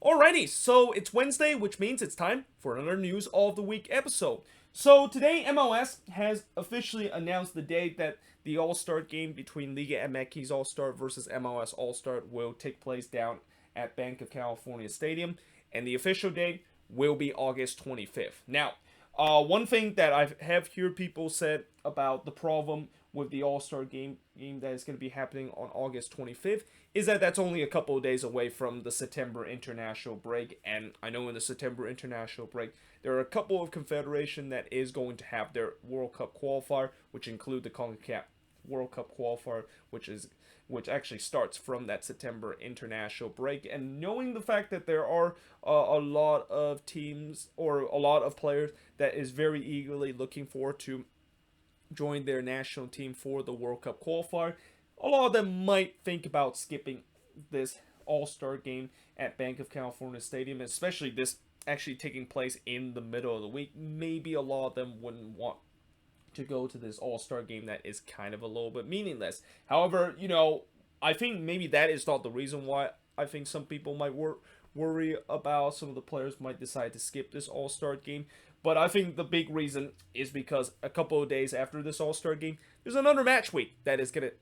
Alrighty, so it's Wednesday, which means it's time for another News of the Week episode. So today, MLS has officially announced the date that the All-Star game between Liga MX All-Star versus MLS All-Star will take place down at Bank of California Stadium, and the official date will be August 25th. Now, one thing that I have heard people said about the problem with the All-Star game that is going to be happening on August 25th is that that's only a couple of days away from the September international break. And I know in the September international break, there are a couple of confederation that is going to have their World Cup qualifier, which include the CONCACAF World Cup qualifier, which actually starts from that September international break. And knowing the fact that there are a lot of teams or a lot of players that is very eagerly looking forward to join their national team for the World Cup qualifier, a lot of them might think about skipping this All-Star game at Bank of California Stadium, especially this actually taking place in the middle of the week. Maybe a lot of them wouldn't want to go to this All-Star game that is kind of a little bit meaningless. However, I think maybe that is not the reason why I think some people might worry about some of the players might decide to skip this All-Star game. But I think the big reason is because a couple of days after this All-Star game, there's another match week that is going to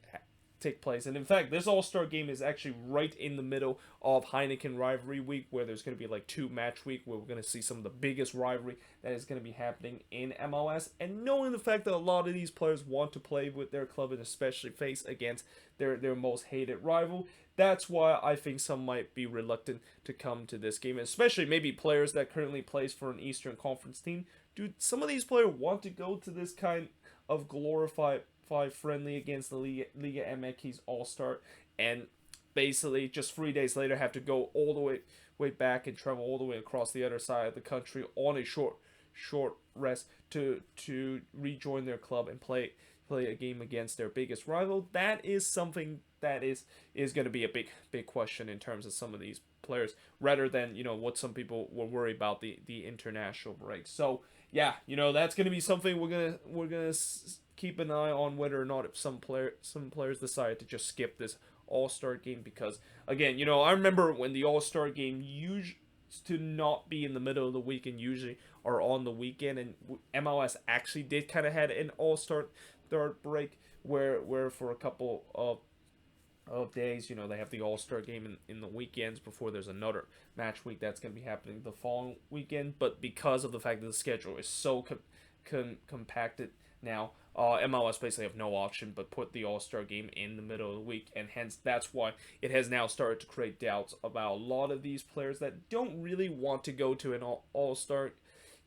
take place. And in fact, this All-Star game is actually right in the middle of Heineken rivalry week, where there's going to be like two match week where we're going to see some of the biggest rivalry that is going to be happening in MLS. And knowing the fact that a lot of these players want to play with their club and especially face against their most hated rival, that's why I think some might be reluctant to come to this game, especially maybe players that currently plays for an Eastern Conference team. Do some of these players want to go to this kind of glorified friendly against the Liga MX All-Star and basically just 3 days later have to go all the way back and travel all the way across the other side of the country on a short rest to rejoin their club and play a game against their biggest rival? That is something that is going to be a big question in terms of some of these players, rather than what some people were worried about, the international break. So yeah, that's going to be something we're gonna keep an eye on, whether or not if some players decide to just skip this All-Star game, because again, I remember when the All-Star game used to not be in the middle of the week and usually are on the weekend, and MLS actually did kind of had an All-Star break where for a couple of days, they have the All-Star game in the weekends before there's another match week that's going to be happening the following weekend. But because of the fact that the schedule is so compacted now, MLS basically have no option but put the All-Star game in the middle of the week, and hence that's why it has now started to create doubts about a lot of these players that don't really want to go to an All-Star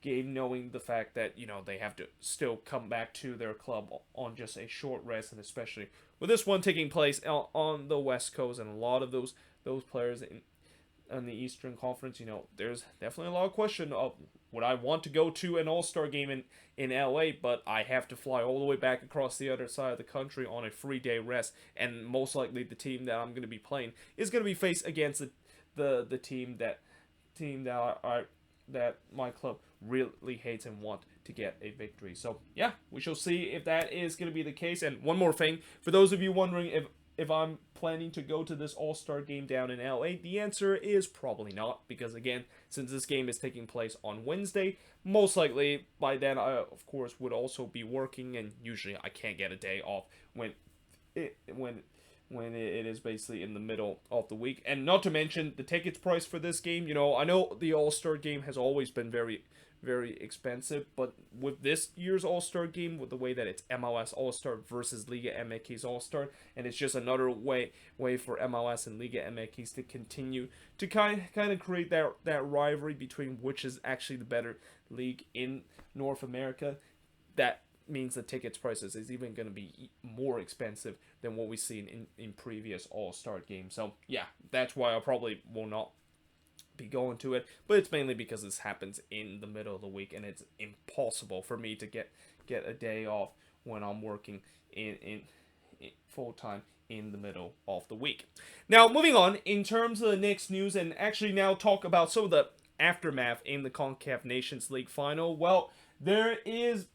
game, knowing the fact that they have to still come back to their club on just a short rest, and especially with this one taking place on the West Coast, and a lot of those players in the Eastern Conference, there's definitely a lot of question of, would I want to go to an All-Star game in LA, but I have to fly all the way back across the other side of the country on a 3-day rest, and most likely the team that I'm going to be playing is going to be faced against the team that my club really hates and want to get a victory. So yeah, we shall see if that is going to be the case. And one more thing, for those of you wondering if I'm planning to go to this All-Star game down in LA, the answer is probably not, because again, since this game is taking place on Wednesday, most likely by then I of course would also be working, and usually I can't get a day off when it is basically in the middle of the week. And not to mention the tickets price for this game. I know the All-Star game has always been very, very expensive, but with this year's All-Star game, with the way that it's MLS All-Star versus Liga MX All-Star, and it's just another way for MLS and Liga MX to continue to kind of create that rivalry between which is actually the better league in North America, that means the tickets prices is even going to be more expensive than what we've seen in previous All-Star games. So yeah, that's why I probably will not be going to it, but it's mainly because this happens in the middle of the week, and it's impossible for me to get a day off when I'm working in full time in the middle of the week. Now, moving on in terms of the next news, and actually now talk about some of the aftermath in the CONCACAF Nations League final. Well, there is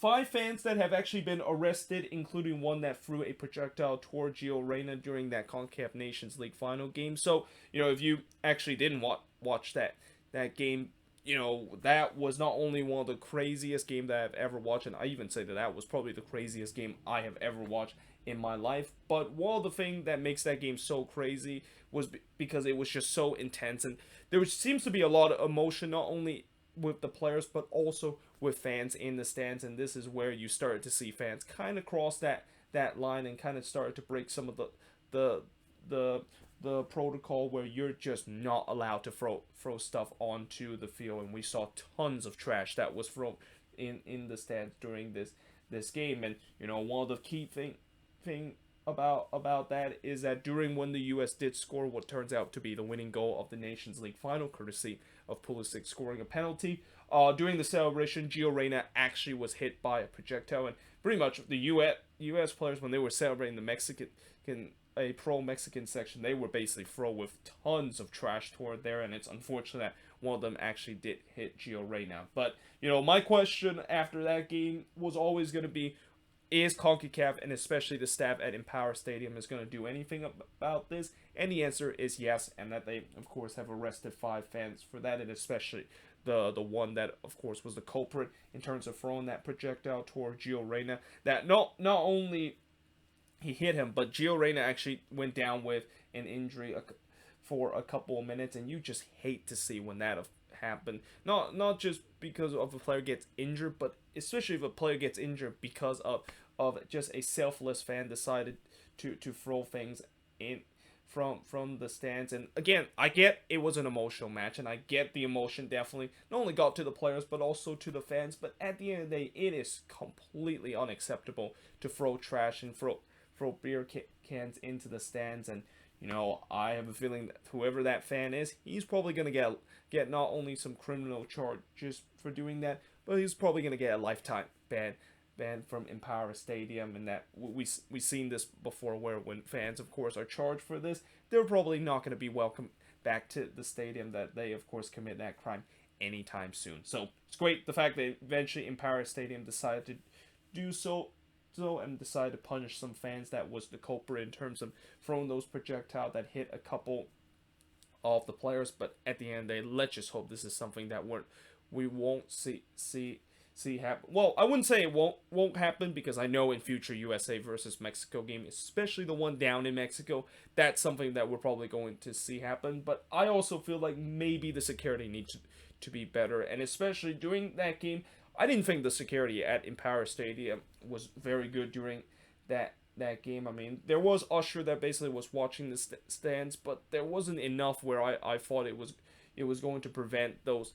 5 fans that have actually been arrested, including one that threw a projectile toward Gio Reyna during that CONCACAF Nations League final game. So, if you actually didn't watch that game, that was not only one of the craziest games that I've ever watched, and I even say that was probably the craziest game I have ever watched in my life. But one of the things that makes that game so crazy was because it was just so intense, and there seems to be a lot of emotion, not only with the players but also with fans in the stands. And this is where you started to see fans kind of cross that line and kind of started to break some of the protocol, where you're just not allowed to throw stuff onto the field. And we saw tons of trash that was thrown in the stands during this game. And one of the key thing about that is that during when the U.S. did score what turns out to be the winning goal of the Nations League final, courtesy of Pulisic scoring a penalty, during the celebration, Gio Reyna actually was hit by a projectile, and pretty much the U.S. players, when they were celebrating a pro-Mexican section, they were basically thrown with tons of trash toward there, and it's unfortunate that one of them actually did hit Gio Reyna. But, my question after that game was always going to be, is CONCACAF, and especially the staff at Empower Stadium, is going to do anything about this? And the answer is yes, and that they, of course, have arrested 5 fans for that, and especially the one that, of course, was the culprit in terms of throwing that projectile toward Gio Reyna. That not only he hit him, but Gio Reyna actually went down with an injury for a couple of minutes, and you just hate to see when that happen. Not just because of a player gets injured, but especially if a player gets injured because of just a selfless fan decided to throw things in from the stands. And again, I get it was an emotional match, and I get the emotion definitely not only got to the players but also to the fans. But at the end of the day, it is completely unacceptable to throw trash and throw beer cans into the stands. And I have a feeling that whoever that fan is, he's probably going to get not only some criminal charges for doing that, but he's probably going to get a lifetime ban from Empower Stadium. And that we've seen this before, where when fans, of course, are charged for this, they're probably not going to be welcome back to the stadium that they, of course, commit that crime anytime soon. So it's great the fact that eventually Empower Stadium decided to do so and decided to punish some fans that was the culprit in terms of throwing those projectiles that hit a couple of the players. But at the end of the day, let's just hope this is something that we won't see happen. Well, I wouldn't say it won't happen, because I know in future USA versus Mexico game, especially the one down in Mexico, that's something that we're probably going to see happen. But I also feel like maybe the security needs to be better, and especially during that game, I didn't think the security at Empower Stadium was very good during that game. I mean, there was Usher that basically was watching the stands, but there wasn't enough where I thought it was going to prevent those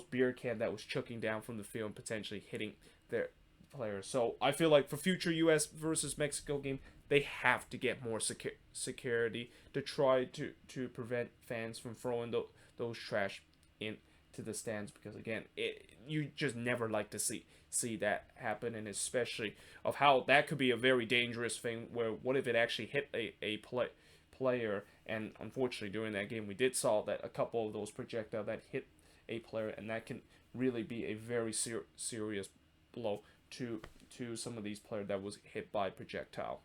beer can that was chucking down from the field and potentially hitting their players. So I feel like for future U.S. versus Mexico game, they have to get more security to try to prevent fans from throwing those trash into the stands, because again, you just never like to see that happen. And especially of how that could be a very dangerous thing, where what if it actually hit a player? And unfortunately during that game, we did saw that a couple of those projectiles that hit a player, and that can really be a very serious blow to some of these players that was hit by projectile.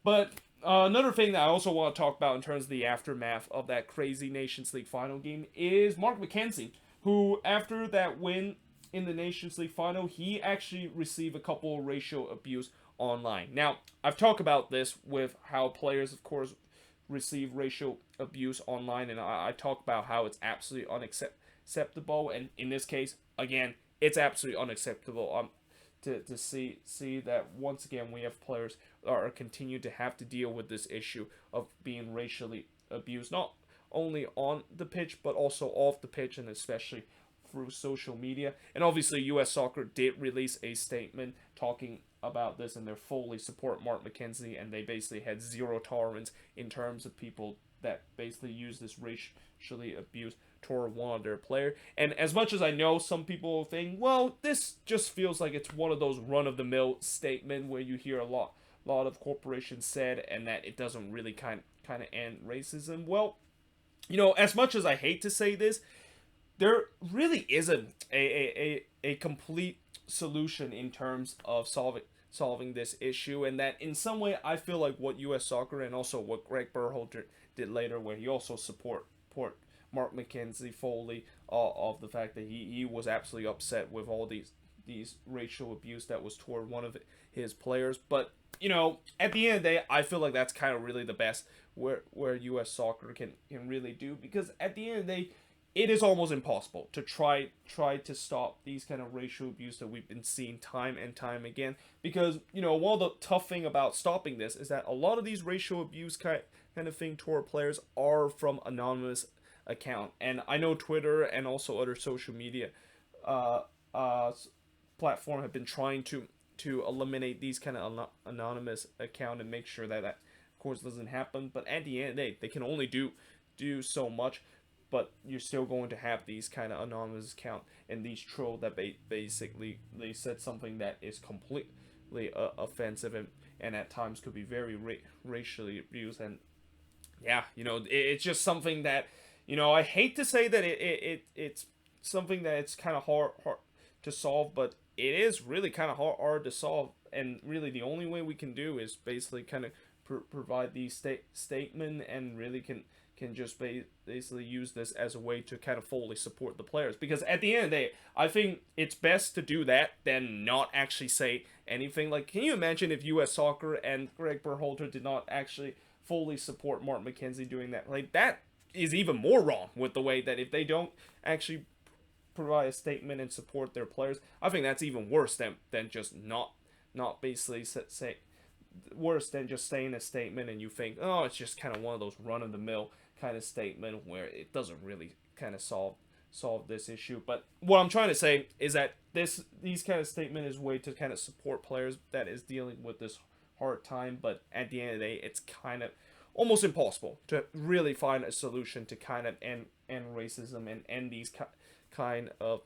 But another thing that I also want to talk about in terms of the aftermath of that crazy Nations League final game is Mark McKenzie, who after that win in the Nations League final, he actually received a couple of racial abuse online. Now, I've talked about this with how players, of course, receive racial abuse online, and I talk about how it's absolutely unacceptable. And in this case, again, it's absolutely unacceptable. To see that once again we have players that are continue to have to deal with this issue of being racially abused, not only on the pitch but also off the pitch, and especially through social media. And obviously U.S. Soccer did release a statement talking about this, and they fully support Mark McKenzie, and they basically had zero tolerance in terms of people that basically use this racially abuse toward one of their player. And as much as I know some people think, well, this just feels like it's one of those run-of-the-mill statement where you hear a lot of corporations said, and that it doesn't really kind of end racism. Well, as much as I hate to say this, there really isn't a complete solution in terms of solving this issue, and that in some way I feel like what U.S. Soccer and also what Greg Berhalter did later, where he also support Mark McKenzie fully of the fact that he was absolutely upset with all these racial abuse that was toward one of his players. But at the end of the day, I feel like that's kind of really the best where U.S. Soccer can really do, because at the end of the day, it is almost impossible to try to stop these kind of racial abuse that we've been seeing time and time again. Because one of the tough thing about stopping this is that a lot of these racial abuse kind of thing toward players are from anonymous account, and I know Twitter and also other social media uh, uh, platform have been trying to eliminate these kind of anonymous account and make sure that of course doesn't happen. But at the end of the day, they can only do so much. But you're still going to have these kind of anonymous account and these troll that basically they said something that is completely offensive and at times could be very racially abused. And yeah, it's just something that I hate to say that it's something that it's kind of hard to solve, but it is really kind of hard to solve. And really the only way we can do is basically kind of provide these statement, and really can just basically use this as a way to kind of fully support the players. Because at the end of the day, I think it's best to do that than not actually say anything. Like, can you imagine if U.S. Soccer and Greg Berhalter did not actually fully support Mark McKenzie doing that? Like, that is even more wrong with the way that if they don't actually provide a statement and support their players, I think that's even worse than just not basically say worse than just saying a statement and you think, oh, it's just kind of one of those run-of-the-mill kind of statement where it doesn't really kind of solve this issue. But what I'm trying to say is that these kind of statement is a way to kind of support players that is dealing with this hard time. But at the end of the day, it's kind of almost impossible to really find a solution to kind of end racism and end these kind of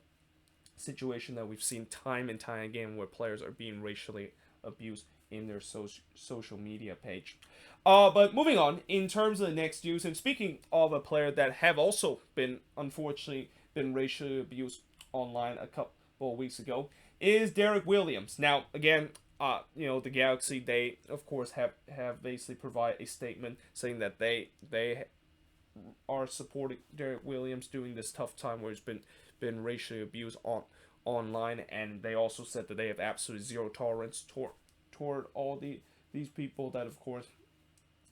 situation that we've seen time and time again where players are being racially abused in their social media page. But moving on, in terms of the next news, and speaking of a player that have also been, unfortunately, been racially abused online a couple of weeks ago, is Derek Williams. Now, again, the Galaxy, they, of course, have basically provided a statement saying that they are supporting Derek Williams during this tough time where he's been racially abused online, and they also said that they have absolutely zero tolerance toward all these people that, of course,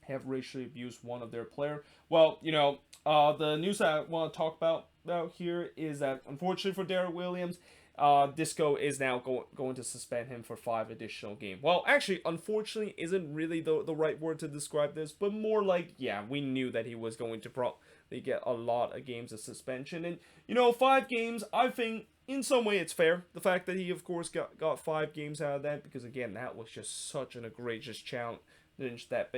have racially abused one of their player. Well, the news that I want to talk about here is that, unfortunately for Derek Williams, Disco is now going to suspend him for 5 additional games. Well, actually, unfortunately isn't really the right word to describe this, but more like, yeah, we knew that he was going to probably get a lot of games of suspension. And, 5 games, I think, in some way it's fair. The fact that he, of course, got 5 games out of that, because, again, that was just such an egregious challenge that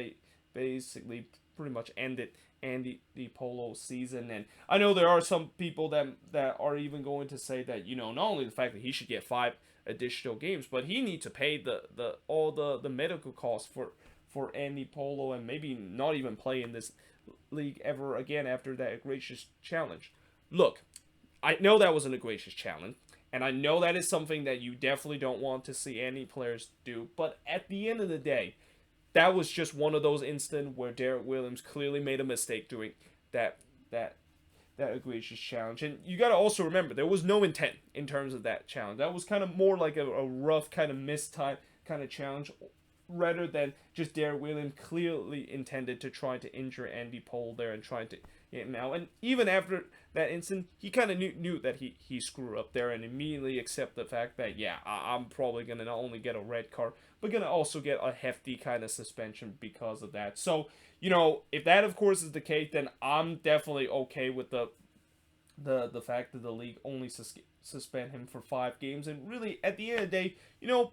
basically pretty much ended Andy Polo season. And I know there are some people that are even going to say that, not only the fact that he should get 5 additional games, but he needs to pay all the medical costs for Andy Polo, and maybe not even play in this league ever again after that egregious challenge. Look, I know that was an egregious challenge, and I know that is something that you definitely don't want to see any players do, but at the end of the day, that was just one of those instances where Derek Williams clearly made a mistake doing that egregious challenge. And you got to also remember, there was no intent in terms of that challenge. That was kind of more like a rough kind of mistype kind of challenge, rather than just Derek Williams clearly intended to try to injure Andy Pole there and trying to get him out. And even after that incident, he kind of knew that he screwed up there and immediately accept the fact that, yeah, I'm probably going to not only get a red card, but going to also get a hefty kind of suspension because of that. So, if that, of course, is the case, then I'm definitely okay with the fact that the league only suspend him for 5 games. And really, at the end of the day,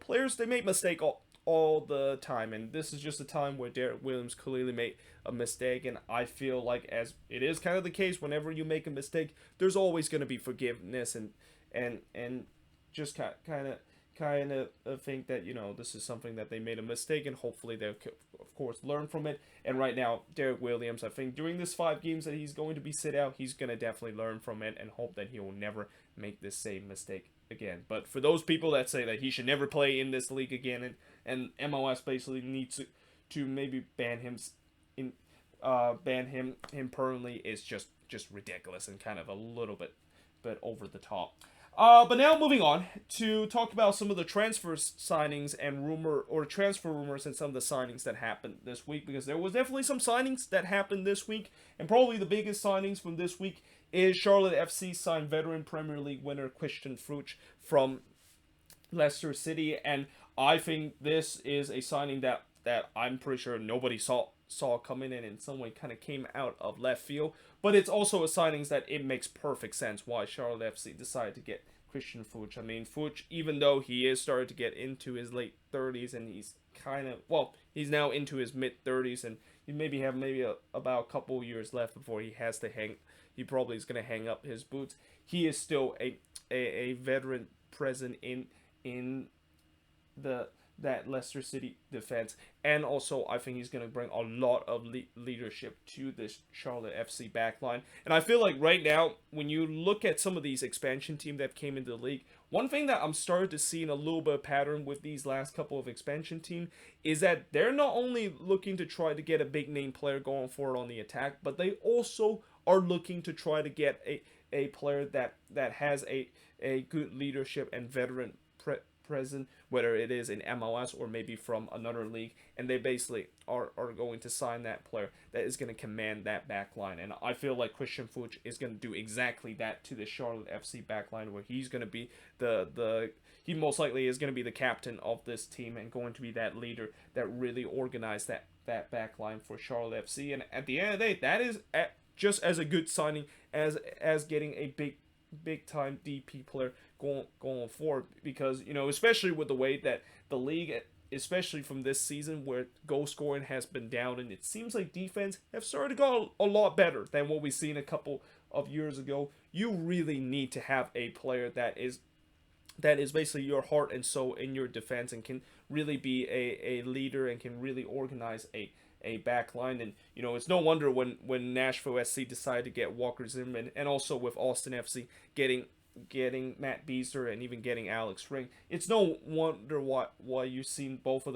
players, they make mistakes all the time, and this is just a time where Derek Williams clearly made a mistake. And I feel like, as it is kind of the case, whenever you make a mistake, there's always going to be forgiveness and just kind of kind of think that, this is something that they made a mistake, and hopefully they'll of course learn from it. And right now, Derek Williams, I think during this 5 games that he's going to be sit out, he's going to definitely learn from it and hope that he will never make this same mistake again. But for those people that say that he should never play in this league again, and MLS basically needs to maybe ban him permanently, is just ridiculous and kind of a little bit over the top. But now moving on to talk about some of the transfer signings and transfer rumors and some of the signings that happened this week, because there was definitely some signings that happened this week, and probably the biggest signings from this week is Charlotte FC signed veteran Premier League winner Christian Fuchs from Leicester City, and I think this is a signing that I'm pretty sure nobody saw coming in some way, kind of came out of left field. But it's also a signing that it makes perfect sense why Charlotte FC decided to get Christian Fuchs. I mean, Fuchs, even though he is starting to get into his late 30s, and he's he's now into his mid 30s, and he maybe about a couple years left before he probably is going to hang up his boots. He is still a veteran present in that Leicester City defense, and also I think he's going to bring a lot of leadership to this Charlotte FC backline. And I feel like right now, when you look at some of these expansion teams that came into the league, one thing that I'm starting to see in a little bit of pattern with these last couple of expansion teams is that they're not only looking to try to get a big name player going forward on the attack, but they also are looking to try to get a player that has a good leadership and veteran present, whether it is in MLS or maybe from another league, and they basically are going to sign that player that is going to command that back line. And I feel like Christian Fuchs is going to do exactly that to the Charlotte FC back line, where he's going to be he most likely is going to be the captain of this team and going to be that leader that really organized that back line for Charlotte FC. And at the end of the day, that is just as a good signing as getting a big time DP player going forward, because especially with the way that the league, especially from this season where goal scoring has been down, and it seems like defense have started to go a lot better than what we've seen a couple of years ago. You really need to have a player that is basically your heart and soul in your defense, and can really be a leader and can really organize a back line. And it's no wonder when Nashville SC decided to get Walker Zimmerman, and also with Austin FC getting Matt Beazer and even getting Alex Ring, it's no wonder why you've seen both of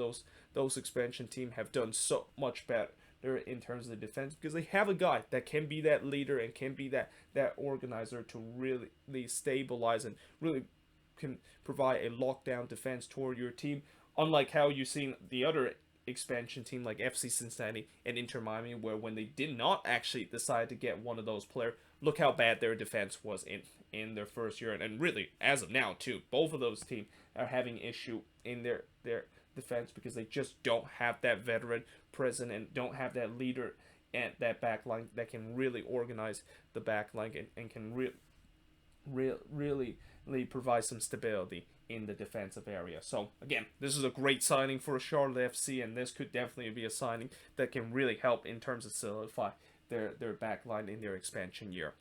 those expansion teams have done so much better in terms of the defense, because they have a guy that can be that leader and can be that organizer to really stabilize and really can provide a lockdown defense toward your team, unlike how you've seen the other expansion team like FC Cincinnati and Inter Miami, where when they did not actually decide to get one of those players, look how bad their defense was in their first year. And really, as of now too, both of those teams are having issue in their defense, because they just don't have that veteran present and don't have that leader at that back line that can really organize the back line and can really provide some stability in the defensive area. So again, this is a great signing for Charlotte FC, and this could definitely be a signing that can really help in terms of solidify their back line in their expansion year.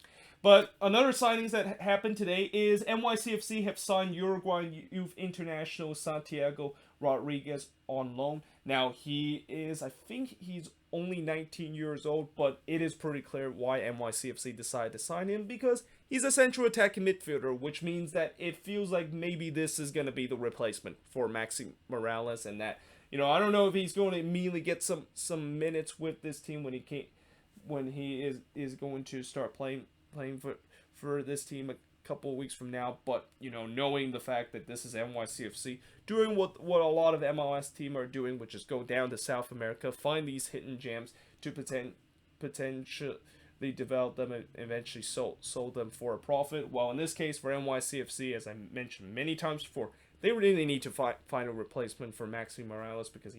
But another signings that happened today is NYCFC have signed Uruguayan youth international Santiago Rodriguez on loan. Now I think he's only 19 years old, but it is pretty clear why NYCFC decided to sign him, because he's a central attacking midfielder, which means that it feels like maybe this is going to be the replacement for Maxi Morales, and that, I don't know if he's going to immediately get some minutes with this team when he is going to start playing for this team a couple of weeks from now. But knowing the fact that this is NYCFC doing what a lot of MLS teams are doing, which is go down to South America, find these hidden gems to potentially develop them and eventually sold them for a profit. Well, in this case for NYCFC, as I mentioned many times before, they really need to find a replacement for Maxi Morales, because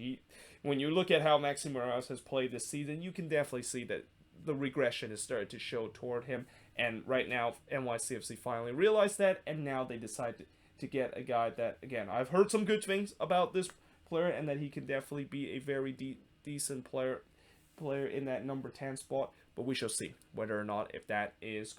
when you look at how Maxi Morales has played this season, you can definitely see that the regression has started to show toward him. And right now, NYCFC finally realized that, and now they decided to get a guy that, again, I've heard some good things about this player, and that he can definitely be a very decent player in that number 10 spot. But we shall see whether or not if that is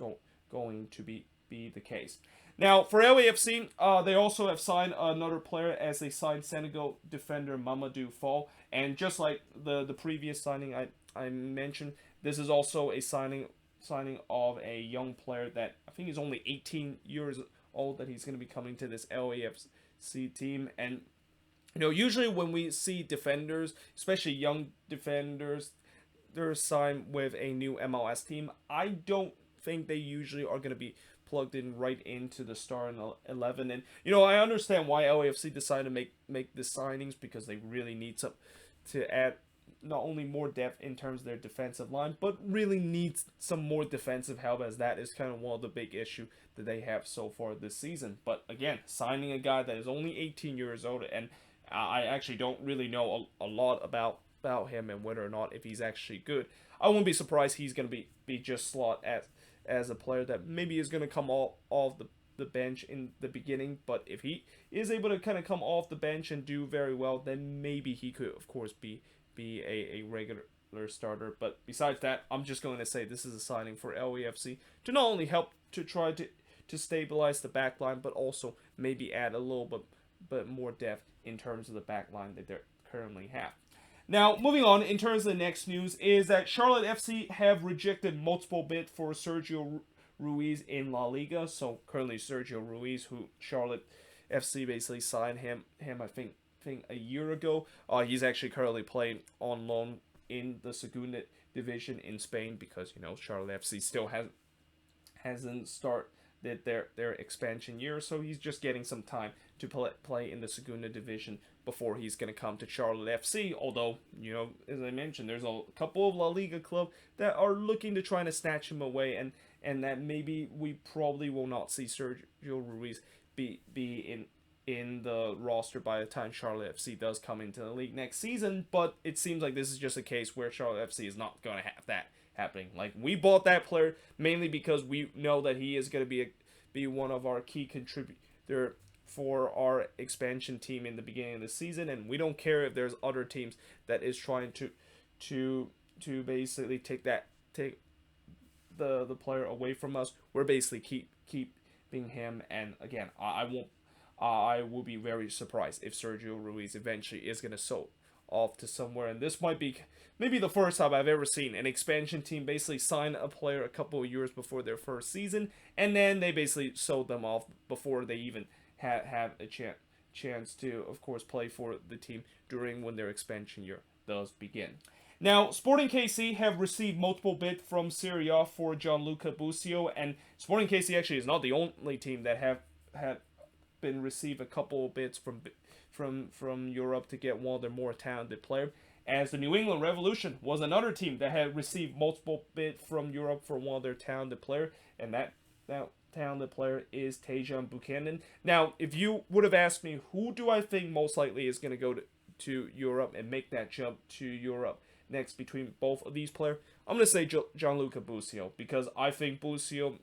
going to be be the case. Now, for LAFC, they also have signed another player as they signed Senegal defender Mamadou Fall. And just like the previous signing I mentioned, this is also a signing of a young player that I think is only 18 years old, that he's going to be coming to this LAFC team. And usually when we see defenders, especially young defenders, they're signed with a new MLS team, I don't think they usually are going to be plugged in right into the starting 11. And I understand why LAFC decided to make the signings, because they really need to add not only more depth in terms of their defensive line, but really needs some more defensive help, as that is kind of one of the big issue that they have so far this season. But again, signing a guy that is only 18 years old, and I actually don't really know a lot about him and whether or not if he's actually good. I wouldn't be surprised he's going to be just slot as a player that maybe is going to come off the bench in the beginning. But if he is able to kind of come off the bench and do very well, then maybe he could, of course, be a regular starter. But besides that, I'm just going to say this is a signing for LAFC to not only help to try to stabilize the back line, but also maybe add a little bit more depth in terms of the back line that they currently have. Now, moving on, in terms of the next news, is that Charlotte FC have rejected multiple bids for Sergio Ruiz in La Liga. So currently Sergio Ruiz, who Charlotte FC basically signed him I think a year ago. He's actually currently playing on loan in the Segunda division in Spain, because Charlotte FC still hasn't started their expansion year, so he's just getting some time to play in the Segunda division before he's going to come to Charlotte FC. Although, as I mentioned, there's a couple of La Liga clubs that are looking to try to snatch him away, and that maybe we probably will not see Sergio Ruiz be in the roster by the time Charlotte FC does come into the league next season. But it seems like this is just a case where Charlotte FC is not going to have that happening. Like, we bought that player mainly because we know that he is going to be one of our key contributor for our expansion team in the beginning of the season, and we don't care if there's other teams that is trying to basically take the player away from us. We're basically keeping him. And again, I will be very surprised if Sergio Ruiz eventually is going to sell off to somewhere. And this might be maybe the first time I've ever seen an expansion team basically sign a player a couple of years before their first season, and then they basically sold them off before they even have a chance to, of course, play for the team during when their expansion year does begin. Now, Sporting KC have received multiple bids from Serie A for Gianluca Cabusio, and Sporting KC actually is not the only team that have been received a couple of bids from Europe to get one of their more talented players, as the New England Revolution was another team that had received multiple bids from Europe for one of their talented players, and that talented player is Tajon Buchanan. Now, if you would have asked me who do I think most likely is going to go to Europe and make that jump to Europe next between both of these players, I'm going to say Gianluca Busio, because I think Busio,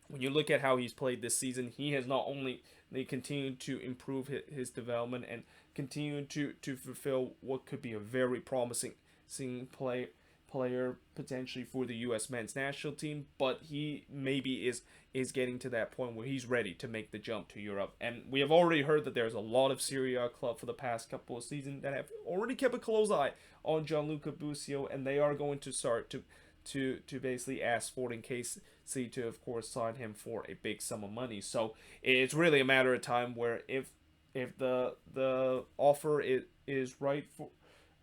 when you look at how he's played this season, he has not only continued to improve his development and continue to fulfill what could be a very promising player potentially for the U.S. men's national team, but he maybe is getting to that point where he's ready to make the jump to Europe. And we have already heard that there's a lot of Serie A club for the past couple of seasons that have already kept a close eye on Gianluca Busio, and they are going to start to basically ask Sporting KC to, of course, sign him for a big sum of money. So it's really a matter of time where if the offer is right for,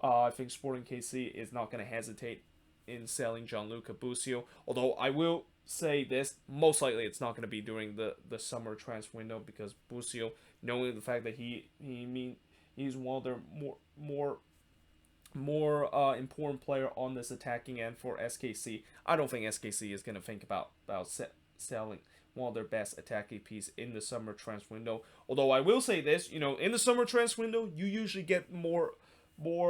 I think Sporting KC is not going to hesitate in selling Gianluca Busio. Although I will say this, most likely it's not going to be during the summer transfer window, because Busio, knowing the fact that he's one of their more important player on this attacking end for SKC, I don't think SKC is going to think about selling one of their best attacking piece in the summer transfer window. Although I will say this, in the summer transfer window, you usually get more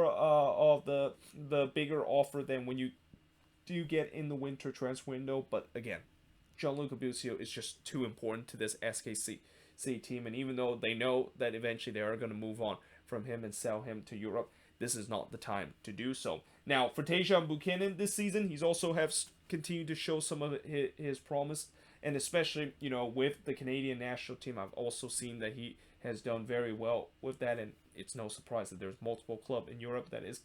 of the bigger offer than when you do get in the winter transfer window. But again, Gianluca Busio is just too important to this SKC team, and even though they know that eventually they are going to move on from him and sell him to Europe, this is not the time to do so. Now, for Tajon Buchanan this season, he's also continued to show some of his promise, and especially with the Canadian national team, I've also seen that he has done very well with that, and it's no surprise that there's multiple clubs in Europe that is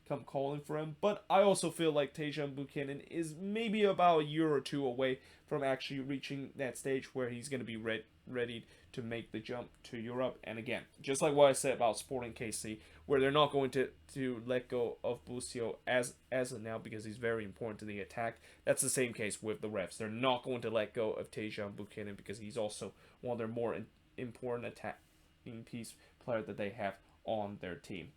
come calling for him. But I also feel like Tajon Buchanan is maybe about a year or two away from actually reaching that stage where he's going to be ready to make the jump to Europe. And again, just like what I said about Sporting KC, where they're not going to let go of Cabusio as of now because he's very important to the attack. That's the same case with the refs. They're not going to let go of Tajon Buchanan because he's also one of their more important attacking piece player that they have on their team.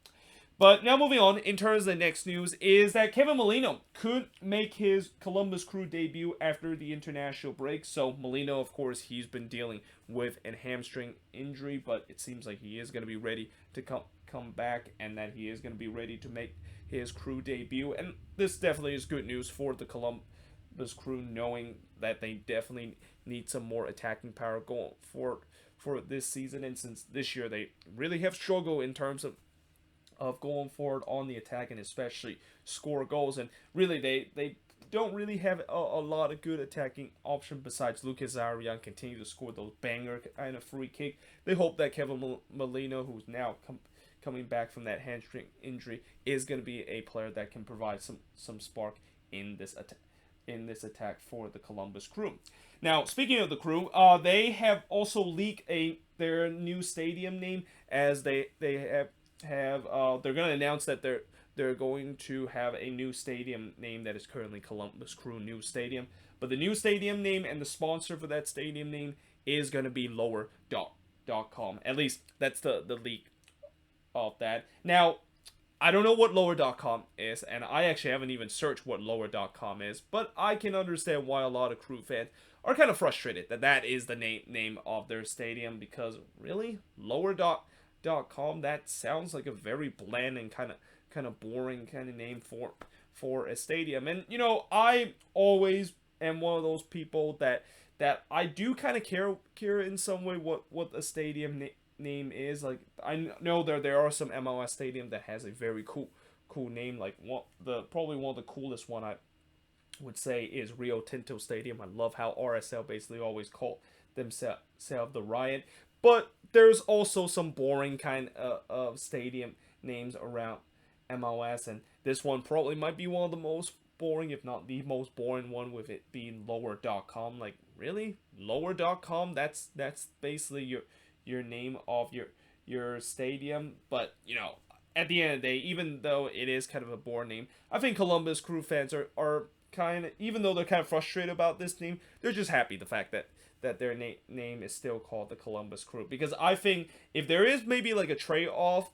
But now moving on, in terms of the next news, is that Kevin Molino could make his Columbus Crew debut after the international break. So Molino, of course, he's been dealing with a hamstring injury, but it seems like he is going to be ready to come back, and that he is going to be ready to make his Crew debut. And this definitely is good news for the Columbus Crew, knowing that they definitely need some more attacking power going for this season. And since this year they really have struggled in terms of going forward on the attack and especially score goals, and really they don't really have a lot of good attacking option besides Lucas Arian continue to score those banger kind of free kick. They hope that Kevin Molino, who's now coming back from that hamstring injury, is going to be a player that can provide some spark in this attack for the Columbus Crew. Now, speaking of the Crew, they have also leaked their new stadium name, as they're going to announce that they're going to have a new stadium name that is currently Columbus Crew New Stadium. But the new stadium name and the sponsor for that stadium name is going to be lower.com. At least that's the leak of that. Now, I don't know what lower.com is, and I actually haven't even searched what lower.com is, but I can understand why a lot of Crew fans are kind of frustrated that is the name of their stadium, because really, lower.com, that sounds like a very bland and kind of boring kind of name for a stadium. And I always am one of those people that I do kind of care in some way what a stadium name is. Like, I know there are some MLS stadium that has a very cool name. Like probably one of the coolest one I would say is Rio Tinto Stadium. I love how RSL basically always call themselves the Riot. But there's also some boring kind of stadium names around MLS, and this one probably might be one of the most boring, if not the most boring one, with it being lower.com. Like, really? Lower.com? That's basically your name of your stadium. But, at the end of the day, even though it is kind of a boring name, I think Columbus Crew fans are kind of, even though they're kind of frustrated about this name, they're just happy the fact that their name is still called the Columbus Crew. Because I think if there is maybe like a trade-off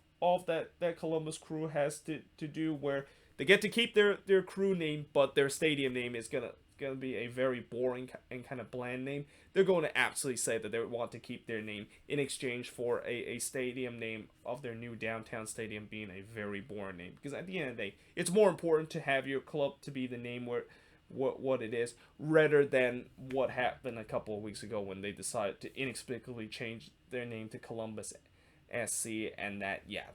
that Columbus Crew has to do, where they get to keep their crew name, but their stadium name is gonna be a very boring and kind of bland name, they're going to absolutely say that they want to keep their name in exchange for a stadium name of their new downtown stadium being a very boring name. Because at the end of the day, it's more important to have your club to be the name what it is, rather than what happened a couple of weeks ago when they decided to inexplicably change their name to Columbus SC. And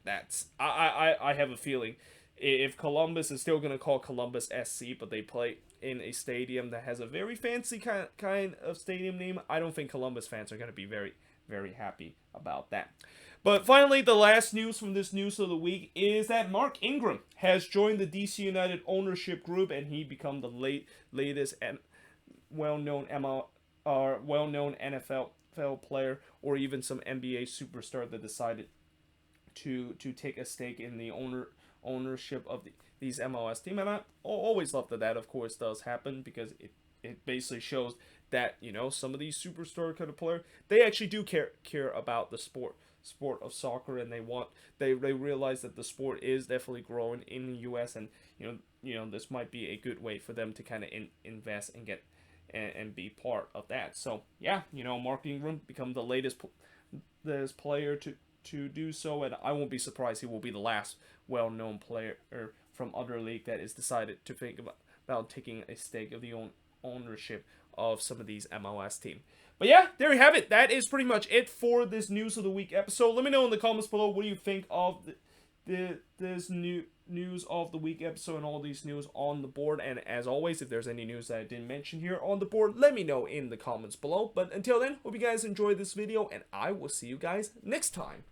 that's I have a feeling if Columbus is still going to call Columbus SC, but they play in a stadium that has a very fancy kind of stadium name, I don't think Columbus fans are going to be very, very happy about that. But finally, the last news from this news of the week is that Mark Ingram has joined the DC United ownership group, and he become the latest and well-known NFL player, or even some NBA superstar that decided to take a stake in the ownership of these MLS team. And I always love that of course does happen, because it basically shows that some of these superstar kind of players, they actually do care about the sport of soccer, and they realize that the sport is definitely growing in the US, and this might be a good way for them to kind of invest and get and be part of that. So yeah, Mark Ingram become the latest player to do so, and I won't be surprised he will be the last well-known player from other league that is decided to think about taking a stake of the ownership of some of these MLS teams. But yeah, there you have it. That is pretty much it for this News of the Week episode. Let me know in the comments below what do you think of this news of the week episode and all these news on the board. And as always, if there's any news that I didn't mention here on the board, let me know in the comments below. But until then, hope you guys enjoyed this video, and I will see you guys next time.